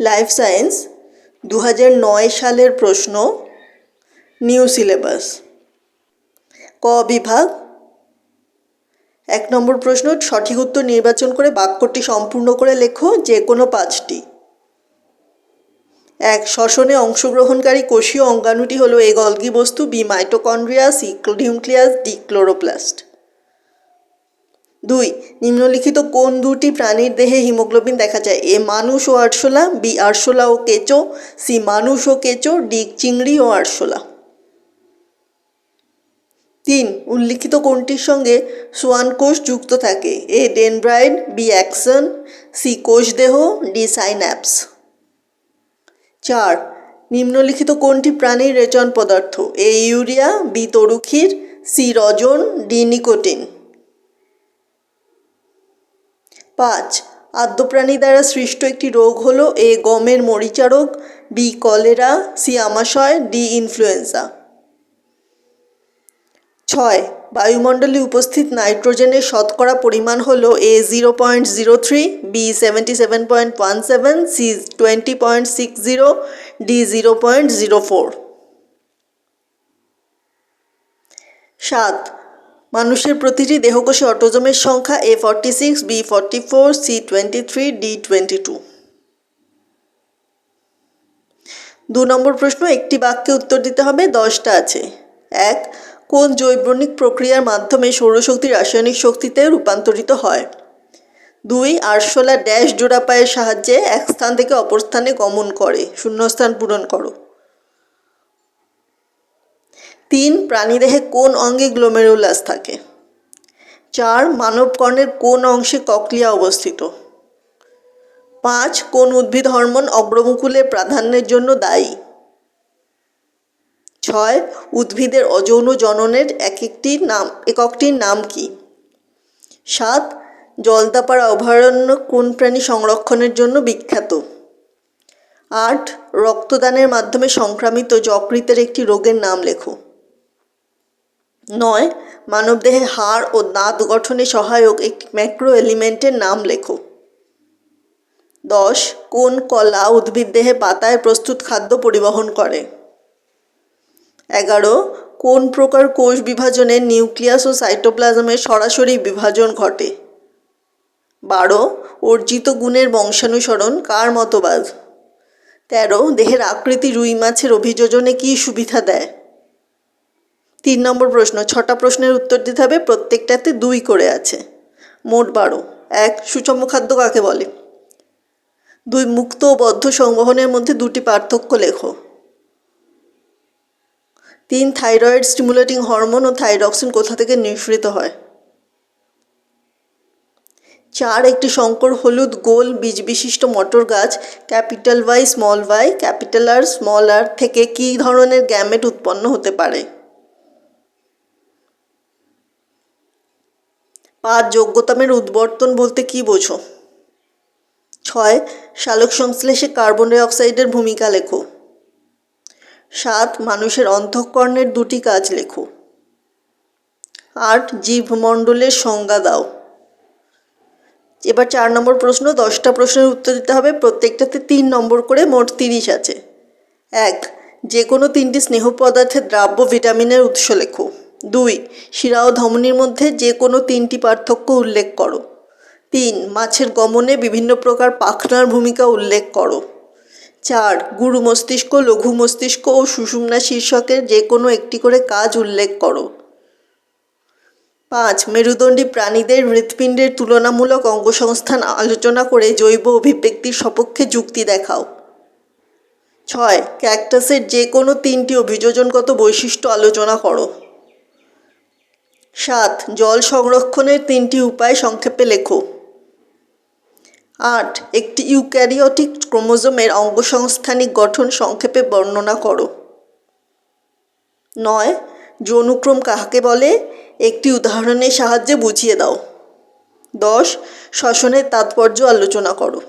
Life science 2009 সালের প্রশ্ন, new syllabus. ক বিভাগ। 1 নম্বর প্রশ্ন, সঠিক উত্তর নির্বাচন করে বাক্যটি সম্পূর্ণ করে লেখো, যে কোনো 5টি। 1. শ্বসনে অংশগ্রহণকারী কোষীয় অঙ্গাণুটি হলো এ গলগি বস্তু, B mitochondria, C nucleus, D chloroplast. 2. নিম্নলিখিত কোন দুটি প্রাণীর দেহে হিমোগ্লোবিন দেখা যায়? এ মানুষ ও আরশোলা, বি আরশোলা ও কেঁচো, সি মানুষ ও কেঁচো, ডি চিংড়ি ও আরশোলা। 3. উল্লিখিত কোনটির সঙ্গে সোয়ান কোষ যুক্ত থাকে? A dendrite, B axon, C কোষদেহ, ডি সাইন্যাপস। 4. নিম্নলিখিত কোনটি প্রাণীর রেচন পদার্থ? এ ইউরিয়া, বি তরুক্ষীর, সি রজন, ডি নিকোটিন। 5. আদ্য প্রাণী দ্বারা সৃষ্ট একটি রোগ হলো এ গমের মরিচা রোগ, বি কলেরা, সি আমাশয়, ডি ইনফ্লুয়েঞ্জা। 6. বায়ুমণ্ডলে উপস্থিত নাইট্রোজেনের শতকরা পরিমাণ হলো এ 0.03, বি 77.17, সি 20.60, ডি 0.04। 7. মানুষের প্রতিটি দেহকোষে অটোজোমের সংখ্যা এ 46, বি 44, সি 23, ডি 22। 2 নম্বর প্রশ্ন, একটি বাক্যে উত্তর দিতে হবে, 10টা আছে। 1. কোন জৈবনিক প্রক্রিয়ার মাধ্যমে সৌরশক্তি রাসায়নিক শক্তিতে রূপান্তরিত হয়? 2. আরশোলা ড্যাশ জোড়া পায়ের সাহায্যে এক স্থান থেকে অপর স্থানে গমন করে? শূন্যস্থান পূরণ করো। 3. প্রাণীদেহে কোন অঙ্গে গ্লোমেরুলাস থাকে? 4. মানব কর্ণের কোন অংশে ককলিয়া অবস্থিত? 5. কোন উদ্ভিদ হরমোন অগ্রমুকুলের প্রাধান্যের জন্য দায়ী? 6. উদ্ভিদের অযৌন জননের এককটির নাম কি? 7. জলদাপাড়া অভয়ারণ্য কোন প্রাণী সংরক্ষণের জন্য বিখ্যাত? 8. রক্তদানের মাধ্যমে সংক্রামিত যকৃতের একটি রোগের নাম লেখো। 9. মানবদেহে হাড় ও দাঁত গঠনে সহায়ক একটি ম্যাক্রো এলিমেন্টের নাম লেখো। 10. কোন কলা উদ্ভিদ দেহে পাতায় প্রস্তুত খাদ্য পরিবহন করে? 11. কোন প্রকার কোষ বিভাজনে নিউক্লিয়াস ও সাইটোপ্লাজমের সরাসরি বিভাজন ঘটে? 12. অর্জিত গুণের বংশানুসরণ কার মতবাদ? 13. দেহের আকৃতি রুই মাছের অভিযোজনে কী সুবিধা দেয়? 3 নম্বর প্রশ্ন, 6টা প্রশ্নের উত্তর দিতে হবে, প্রত্যেকটাতে 2 করে আছে, মোট 12। 1. সুষম খাদ্য কাকে বলে? 2. মুক্ত ও বদ্ধ সংবহনের মধ্যে 2টি পার্থক্য লেখো। 3. থাইরয়েড স্টিমুলেটিং হরমোন ও থাইরক্সিন কোথা থেকে নিঃসৃত হয়? 4. একটি সংকর হলুদ গোল বীজ বিশিষ্ট মটর গাছ capital Y small Y capital R small R থেকে কী ধরনের গ্যামেট উৎপন্ন হতে পারে? 5. যোগ্যতামের উদ্বর্তন বলতে কী বোঝো? 6. সালোক সংশ্লেষে কার্বন ডাই অক্সাইডের ভূমিকা লেখো। 7. মানুষের অন্তঃকরণের 2টি কাজ লেখো। 8. জীবমণ্ডলের সংজ্ঞা দাও। এবার 4 নম্বর প্রশ্ন, 10টা প্রশ্নের উত্তর দিতে হবে, প্রত্যেকটাতে 3 নম্বর করে, মোট 30 আছে। 1. যে কোনো 3টি স্নেহ পদার্থের দ্রাব্য ভিটামিনের উৎস লেখো। 2. শিরা ও ধমনীর মধ্যে যে কোনো 3টি পার্থক্য উল্লেখ করো। 3. মাছের গমনে বিভিন্ন প্রকার পাখনার ভূমিকা উল্লেখ করো। 4. গুরু মস্তিষ্ক, লঘু মস্তিষ্ক ও সুষুম্না শীর্ষকের যে কোনো একটি করে কাজ উল্লেখ করো। 5. মেরুদণ্ডী প্রাণীদের হৃৎপিণ্ডের তুলনামূলক অঙ্গসংস্থান আলোচনা করে জৈব অভিব্যক্তির সপক্ষে যুক্তি দেখাও। 6. ক্যাকটাসের যে কোনো 3টি অভিযোজনগত বৈশিষ্ট্য আলোচনা করো। 7. জল সংরক্ষণের 3টি উপায় সংক্ষেপে লেখো। 8. একটি ইউক্যারিওটিক ক্রোমোজোমের অঙ্গসংস্থানিক গঠন সংক্ষেপে বর্ণনা করো। 9. যৌনুক্রম কাকে বলে? একটি উদাহরণের সাহায্যে বুঝিয়ে দাও। 10. শ্বসনের তাৎপর্য আলোচনা করো।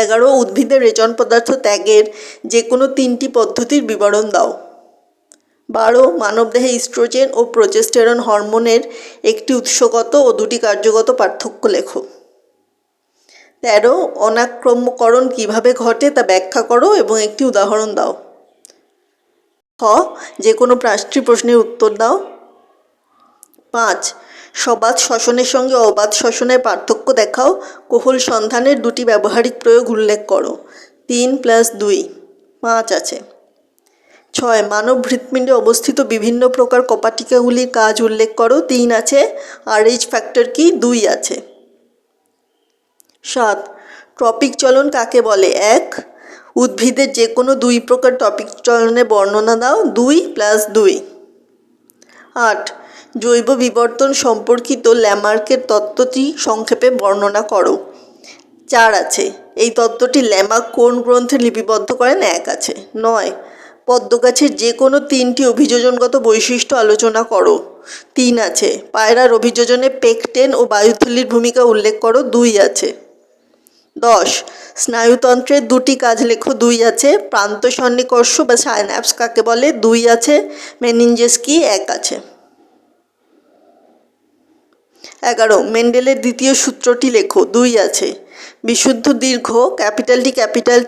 11. উদ্ভিদের রেচন পদার্থ ত্যাগের যে কোনো 3টি পদ্ধতির বিবরণ দাও। 12. মানবদেহে ইস্ট্রোজেন ও প্রোজেস্টেরন হরমোনের একটি উৎসগত ও 2টি কার্যগত পার্থক্য লেখো। 13 অনাক্রম্যকরণ কিভাবে ঘটে তা ব্যাখ্যা করো এবং একটি উদাহরণ দাও। খ যে কোনো 5টি প্রশ্নের উত্তর দাও। 5 সবাত শ্বসনের সঙ্গে অবাত শ্বসনের পার্থক্য দেখাও। কোহল সন্ধানের 2টি ব্যবহারিক প্রয়োগ উল্লেখ করো। 3 + 2 5 আছে। 6 মানব হৃৎপিণ্ডে অবস্থিত বিভিন্ন প্রকার কপাটিকাগুলির কাজ উল্লেখ করো। 3 আছে। RH ফ্যাক্টর কি? 2 আছে। 7 ট্রপিক চলন কাকে বলে? 1 উদ্ভিদের যে কোনো 2 প্রকার ট্রপিক চলনের বর্ণনা দাও। 2 + 2। 8 জৈব বিবর্তন সম্পর্কিত ল্যামার্কের তত্ত্বটি সংক্ষেপে বর্ণনা করো। 4 আছে। এই তত্ত্বটি ল্যামার্ক কোন গ্রন্থে লিপিবদ্ধ করেন? 1 আছে। 9 পদ্ম গাছের যে কোনো 3টি অভিযোজনগত বৈশিষ্ট্য আলোচনা করো। 3 আছে। পায়রার অভিযোজনে পেকটেন ও বায়ুথলির ভূমিকা উল্লেখ করো। 2 আছে। 10 স্নায়ুতন্ত্রের 2টি কাজ লেখো। 2 আছে। প্রান্ত সন্নিকর্ষ বা সাইন্যাপস কাকে বলে? 2 আছে। মেনিনজেস কি? 1 আছে। 11 মেন্ডেলের দ্বিতীয় সূত্রটি লেখো। 2 আছে। বিশুদ্ধ দীর্ঘ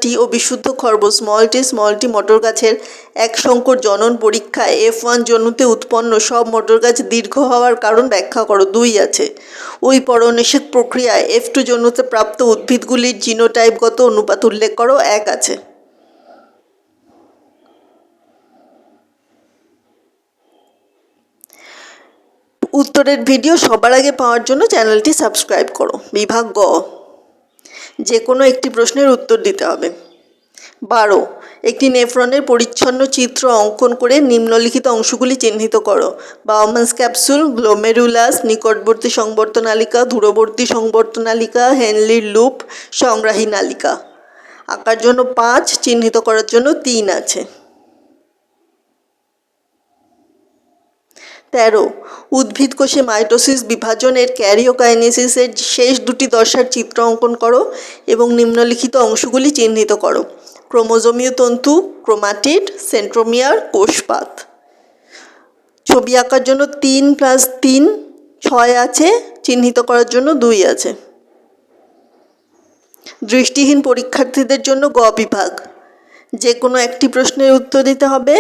T ও বিশুদ্ধ খর্ব t মটর গাছের এক সংকর জনন পরীক্ষায় F1 জনুতে উৎপন্ন সব মটর গাছ দীর্ঘ হওয়ার কারণ ব্যাখ্যা করো। 2 আছে। ওই পরনিষেক প্রক্রিয়ায় F2 জনুতে প্রাপ্ত উদ্ভিদগুলির জিনোটাইপগত অনুপাত উল্লেখ করো। 1 আছে। উত্তরের ভিডিও সবার আগে পাওয়ার জন্য চ্যানেলটি সাবস্ক্রাইব করো। বিভাগ গ যে কোনো একটি প্রশ্নের উত্তর দিতে হবে। 12 একটি নেফ্রনের পরিচ্ছন্ন চিত্র অঙ্কন করে নিম্নলিখিত অংশগুলি চিহ্নিত করো। বাউম্যানস ক্যাপসুল, গ্লোমেরুলাস, নিকটবর্তী সংবর্তনালিকা, দূরবর্তী সংবর্তনালিকা, হেনলির লুপ, সংগ্রাহী নালিকা। আঁকার জন্য 5, চিহ্নিত করার জন্য 3 আছে। 13 উদ্ভিদ কোষে মাইটোসিস বিভাজনের ক্যারিওকাইনেসিসের শেষ 2টি দশার চিত্র অঙ্কন করো এবং নিম্নলিখিত অংশগুলি চিহ্নিত করো। ক্রোমোজোমীয় তন্তু, ক্রোমাটিড, সেন্ট্রোমিয়ার, কোষপাত। ছবি আঁকার জন্য 3 + 3 6 আছে। চিহ্নিত করার জন্য 2 আছে। দৃষ্টিহীন পরীক্ষার্থীদের জন্য গ বিভাগ যে কোনো একটি প্রশ্নের উত্তর দিতে হবে।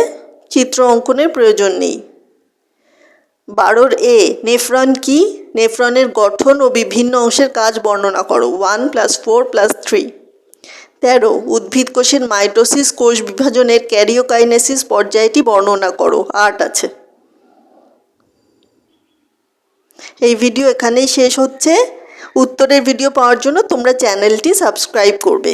চিত্র অঙ্কনের প্রয়োজন নেই। 12 এ নেফ্রন কি? নেফ্রনের গঠন ও বিভিন্ন অংশের কাজ বর্ণনা করো। 1 + 4 + 3। 13 উদ্ভিদ কোষের মাইটোসিস কোষ বিভাজনের ক্যারিওকাইনেসিস পর্যায়টি বর্ণনা করো। 8 আছে। এই ভিডিও এখানেই শেষ হচ্ছে। উত্তরের ভিডিও পাওয়ার জন্য তোমরা চ্যানেলটি সাবস্ক্রাইব করবে।